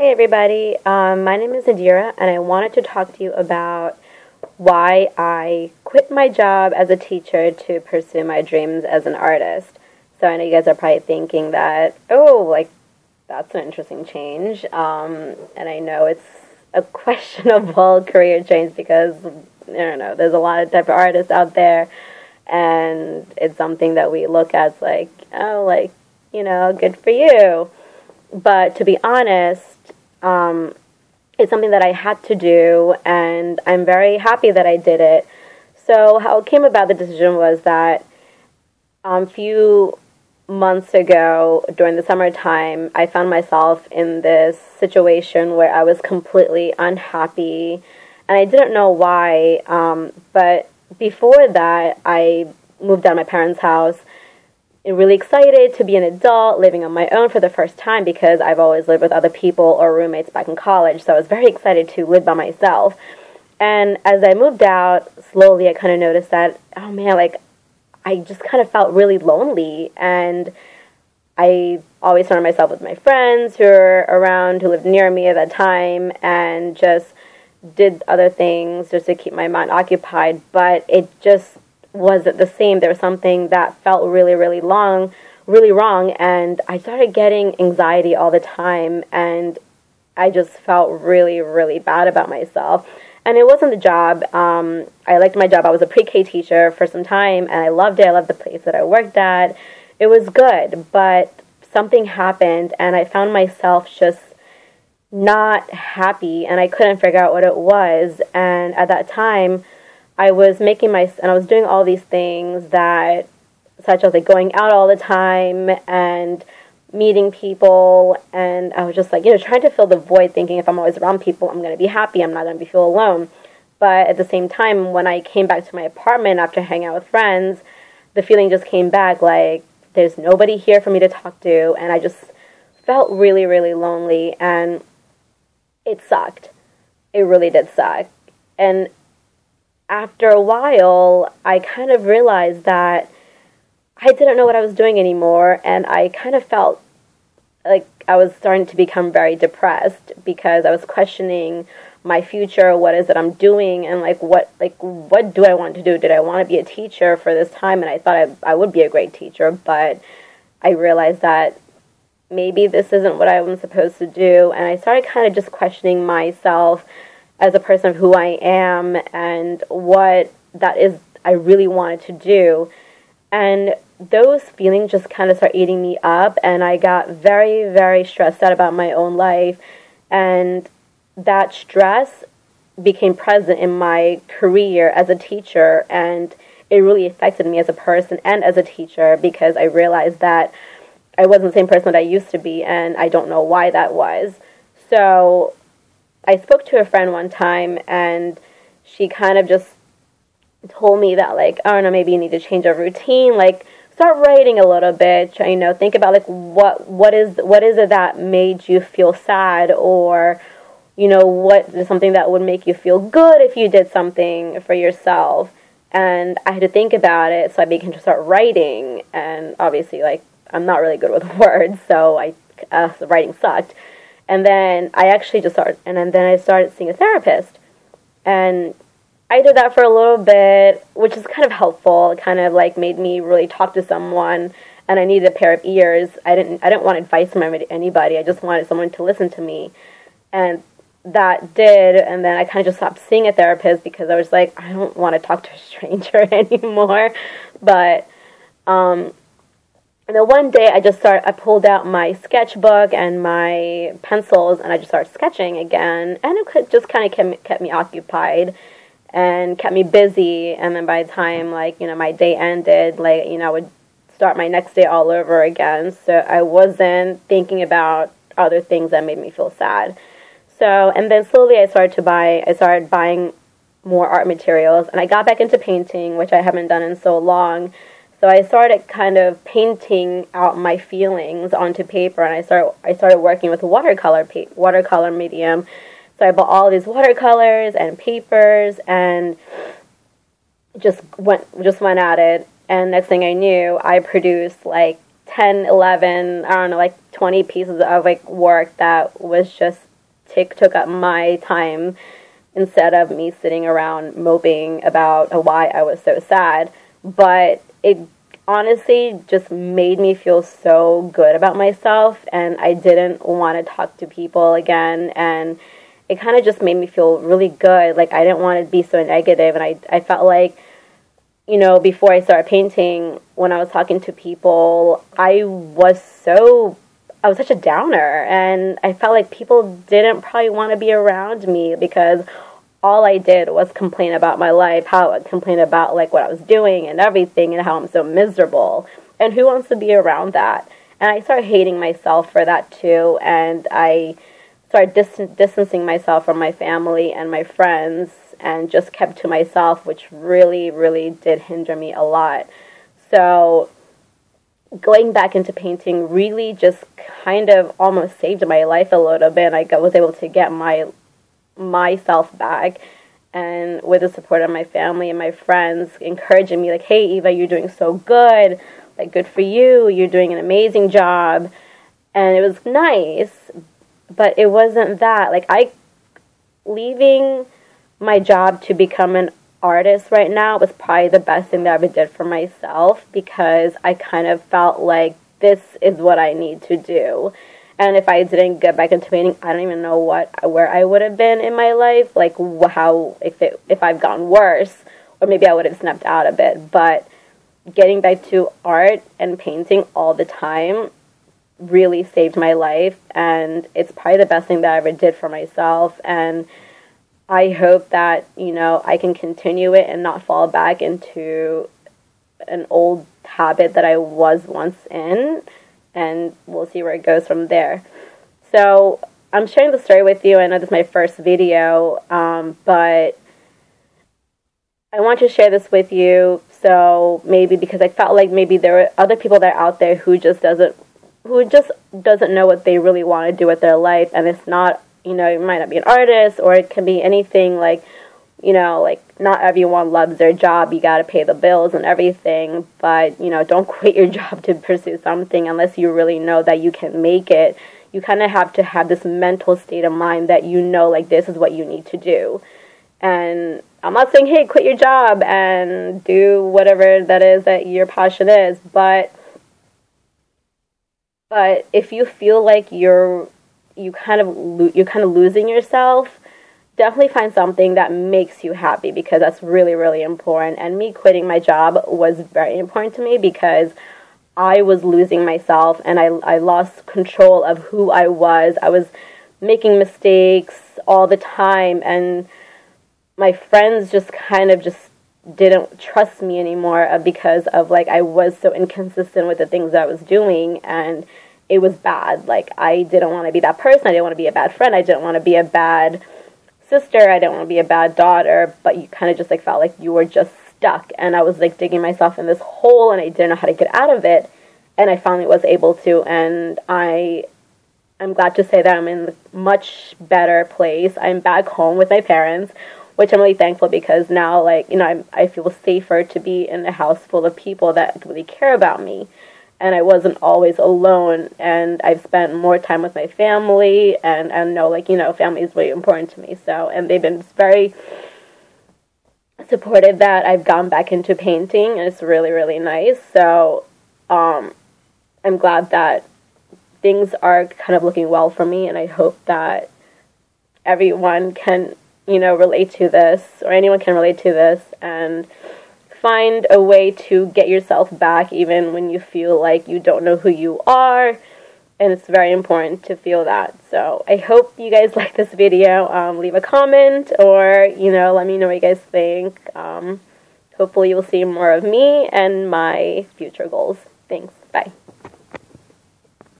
Hey everybody, my name is Adira and I wanted to talk to you about why I quit my job as a teacher to pursue my dreams as an artist. So I know you guys are probably thinking that, that's an interesting change. And I know it's a questionable career change because, I don't know, there's a lot of type of artists out there and it's something that we look at as good for you. But to be honest, it's something that I had to do, and I'm very happy that I did it. So how it came about, the decision was that a few months ago, during the summertime, I found myself in this situation where I was completely unhappy, and I didn't know why, but before that, I moved out of my parents' house, really excited to be an adult, living on my own for the first time because I've always lived with other people or roommates back in college, so I was very excited to live by myself. And as I moved out, slowly I kind of noticed that, I just kind of felt really lonely, and I always surrounded myself with my friends who were around, who lived near me at that time, and just did other things just to keep my mind occupied, but it just wasn't the same. There was something that felt really, really wrong, and I started getting anxiety all the time, and I just felt really, really bad about myself. And it wasn't the job. I liked my job. I was a pre-K teacher for some time, and I loved it. I loved the place that I worked at. It was good, but something happened, and I found myself just not happy, and I couldn't figure out what it was. And at that time, I was doing all these things such as going out all the time and meeting people, and I was just trying to fill the void, thinking if I'm always around people, I'm going to be happy, I'm not going to feel alone. But at the same time, when I came back to my apartment after hanging out with friends, the feeling just came back, like there's nobody here for me to talk to, and I just felt really, really lonely, and it sucked. It really did suck. And after a while, I kind of realized that I didn't know what I was doing anymore, and I kind of felt like I was starting to become very depressed because I was questioning my future. What is it I'm doing, and what do I want to do? Did I want to be a teacher for this time? And I thought I would be a great teacher, but I realized that maybe this isn't what I'm supposed to do, and I started kind of just questioning myself as a person of who I am and what that is I really wanted to do. And those feelings just kind of started eating me up, and I got very, very stressed out about my own life, and that stress became present in my career as a teacher, and it really affected me as a person and as a teacher because I realized that I wasn't the same person that I used to be, and I don't know why that was. So I spoke to a friend one time, and she kind of just told me that, I don't know, maybe you need to change your routine, start writing a little bit, think about, what is it that made you feel sad, or, what is something that would make you feel good if you did something for yourself. And I had to think about it, so I began to start writing, and obviously, I'm not really good with words, so the writing sucked. And then I actually then I started seeing a therapist. And I did that for a little bit, which is kind of helpful. It kind of made me really talk to someone, and I needed a pair of ears. I didn't want advice from anybody. I just wanted someone to listen to me. And that did, and then I kind of just stopped seeing a therapist because I was like, I don't want to talk to a stranger anymore. But and then one day I pulled out my sketchbook and my pencils, and I just started sketching again, and it just kind of kept me occupied and kept me busy. And then by the time my day ended, I would start my next day all over again, so I wasn't thinking about other things that made me feel sad. So, and then slowly I started buying more art materials, and I got back into painting, which I haven't done in so long. So I started kind of painting out my feelings onto paper, and I started working with watercolor medium. So I bought all these watercolors and papers, and just went at it. And next thing I knew, I produced 10, 11, I don't know, 20 pieces of work that was just took up my time instead of me sitting around moping about why I was so sad. But it honestly just made me feel so good about myself, and I didn't want to talk to people again, and it kind of just made me feel really good. Like, I didn't want to be so negative, and I felt like, you know, before I started painting, when I was talking to people, I was such a downer, and I felt like people didn't probably want to be around me because all I did was complain about my life, how I complain about like what I was doing and everything, and how I'm so miserable. And who wants to be around that? And I started hating myself for that too, and I started distancing myself from my family and my friends, and just kept to myself, which really, really did hinder me a lot. So going back into painting really just kind of almost saved my life a little bit. I was able to get myself back, and with the support of my family and my friends encouraging me, like, hey, Eva, you're doing so good, like, good for you, you're doing an amazing job. And it was nice, but it wasn't that. Like, leaving my job to become an artist right now was probably the best thing that I ever did for myself, because I kind of felt like this is what I need to do. And if I didn't get back into painting, I don't even know where I would have been in my life, like how if I've gotten worse, or maybe I would have snapped out a bit. But getting back to art and painting all the time really saved my life, and it's probably the best thing that I ever did for myself. And I hope that, you know, I can continue it and not fall back into an old habit that I was once in, and we'll see where it goes from there. So I'm sharing the story with you. I know this is my first video, but I want to share this with you. So maybe because I felt like maybe there are other people that are out there who just doesn't know what they really want to do with their life, and it's not, you know, it might not be an artist, or it can be anything, like, you know, like, not everyone loves their job. You got to pay the bills and everything, but, you know, don't quit your job to pursue something unless you really know that you can make it. You kind of have to have this mental state of mind that you know, like, this is what you need to do. And I'm not saying, hey, quit your job and do whatever that is that your passion is, but if you feel like you're kind of losing yourself, definitely find something that makes you happy, because that's really, really important. And me quitting my job was very important to me, because I was losing myself, and I lost control of who I was. I was making mistakes all the time, and my friends just kind of just didn't trust me anymore because of, like, I was so inconsistent with the things that I was doing, and it was bad. Like, I didn't want to be that person. I didn't want to be a bad friend. I didn't want to be a bad sister. I didn't want to be a bad daughter. But you kind of just, like, felt like you were just stuck, and I was, like, digging myself in this hole, and I didn't know how to get out of it, and I finally was able to, and I'm glad to say that I'm in a much better place. I'm back home with my parents, which I'm really thankful, because now, like, you know, I feel safer to be in a house full of people that really care about me. And I wasn't always alone, and I've spent more time with my family, and I know, like, you know, family is really important to me. So, and they've been very supportive that I've gone back into painting, and it's really, really nice. So, I'm glad that things are kind of looking well for me, and I hope that everyone can, you know, relate to this, or anyone can relate to this, and find a way to get yourself back even when you feel like you don't know who you are, and it's very important to feel that. So I hope you guys like this video. Leave a comment, or, you know, let me know what you guys think. Hopefully you'll see more of me and my future goals. Thanks. Bye.